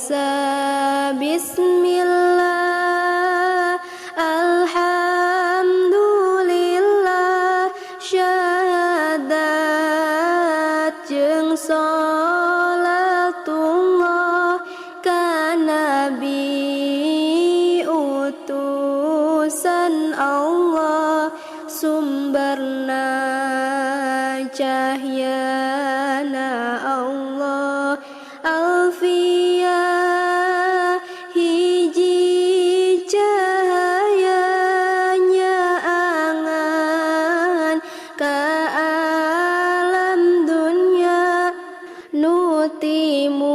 puasa bismillah, alhamdulillah, syahadat jeung sholatullah ka nabi utusan Allah, sumberna cahyana Allah, alfiyah hiji cahayanya angan ka alam dunya, nutimun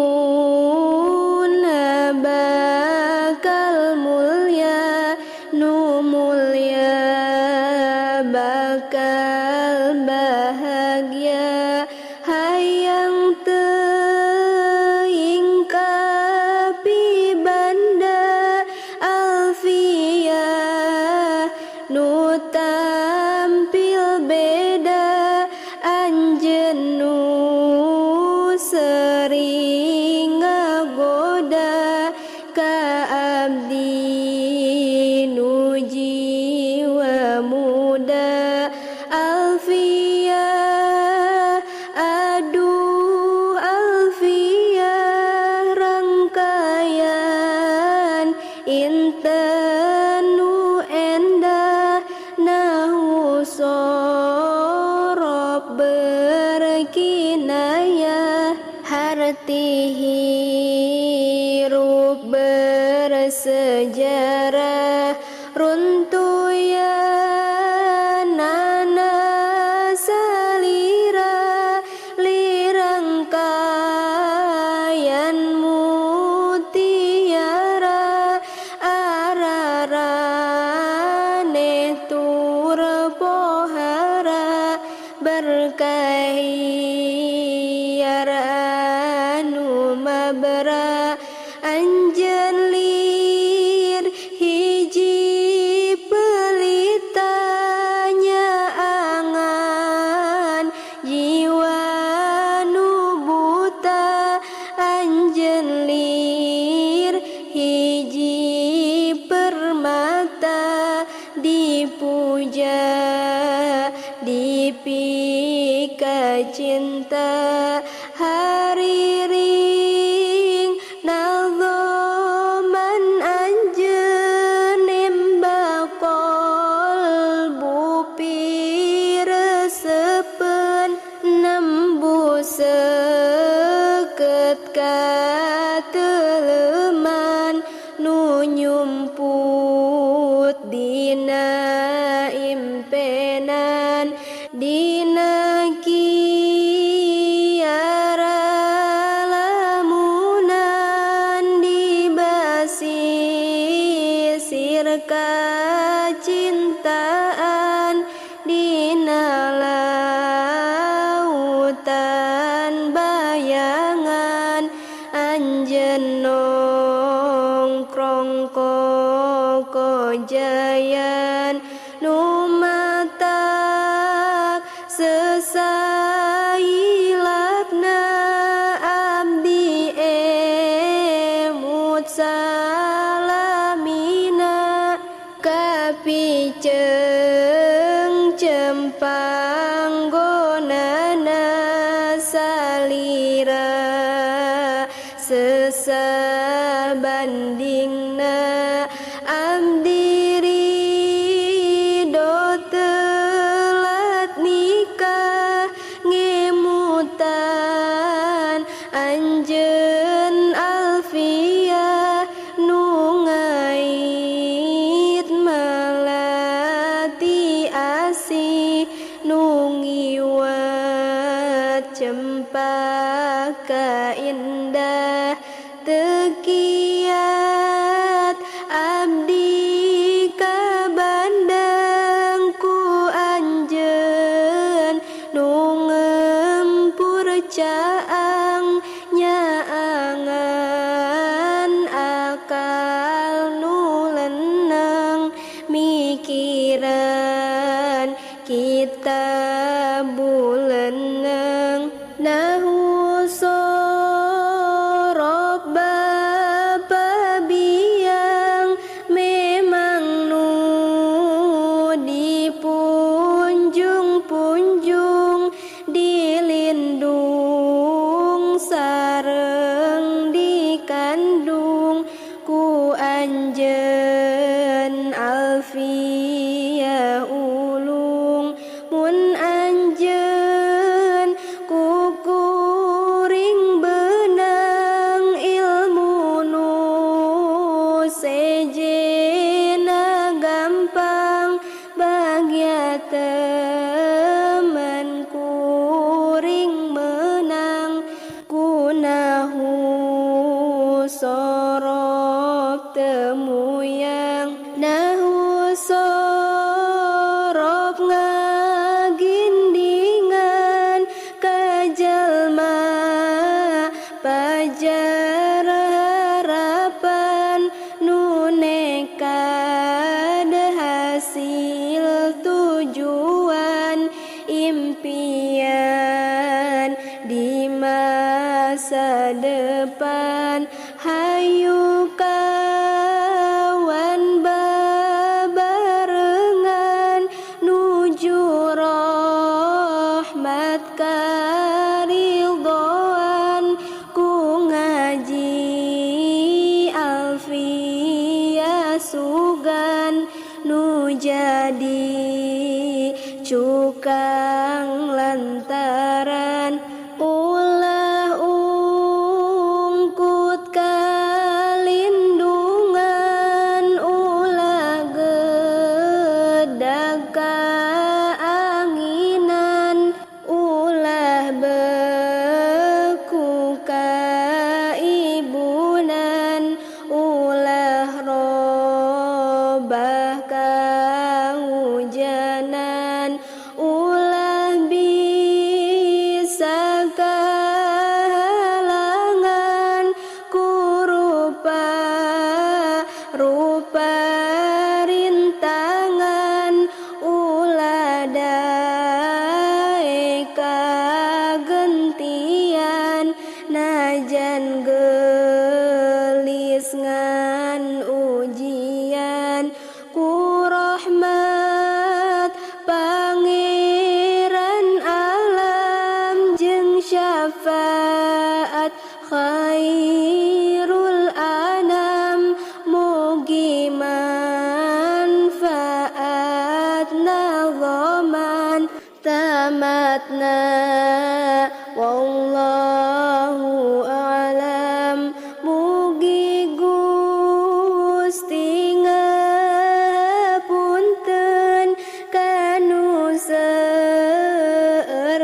bakal mulya, nu mulya bakal bahagia, hayang teuing kapi banda alfiyah, nu tampil beda anjeun nu sering ngagoda ka abdi nu jiwa muda, alfiyah aduh alfiyah rangkaian inten nu endah, nahwu sorof berkinayah, harti hirup bersejarah, runtuyan nana salira, lirangkaian mutiara, ararane tur pohara, berkahi anu mabra, anjeun lir hiji pelitanya angan, jiwa nu buta anjeun lir hiji permata, dipuja dipika cinta, hariring nazoman anjeun embakol bupi resepen, nembus seukeut kateuleman, nu nyumput dina impenan, dina kiara lamunan dibasisir kacintaan, dina lautan bayangan anjeun nongkrong kokojayan, nu matak sesailapna abdi emut salamina, kapiceung cempang gonana salira, sesabandingna abdi ridho telat nikah, ngemutan anjeun alfiyah, nu ngait malati asih, nu ngiwat cempaka indah, tekiat abdi ka bandang ku anjeun, nu ngempur caang nyaangan akal nu lenang, mikiran kita buleneng, nahu sorob nahu sorob temu yang nahu sorob ngagindingan kajalma pajar harapan nuneka hasil tujuan impian di masa depan hayu kawan babarengan nuju rahmat karidhoan ku ngaji alfiyah sugan nu jadi cukang lantaran ulah ungkut kalindungan ulah gedag kaanginan ulah beku kaibunan ulah robah kahujanan ulah bisa kehalangan kurupa rupa rintangan ulah dae kagentian najan gelis ngan ujian ku rahmat pangeran alam jeung syafaat khairul anam mugi manfaatna zaman tamatna wallahu a'lam mugi Gusti ngapunten kanu seueur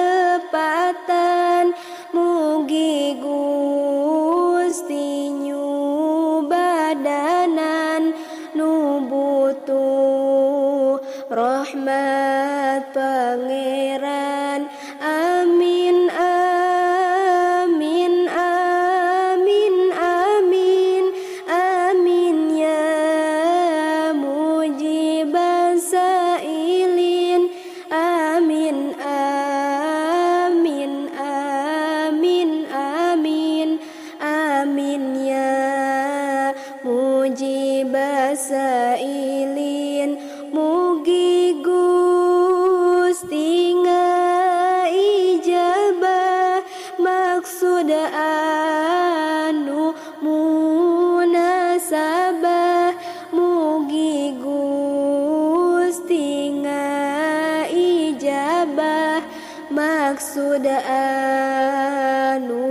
kalepatan mugi Gusti nyubadanan nu butuh rahmat pangeran amin amin amin amin amin ya mujibas sailin amin amin amin amin amin ya mujibas sailin mugi Gusti ngaijabah maksud anu munasabah mugi Gusti ngaijabah maksud anu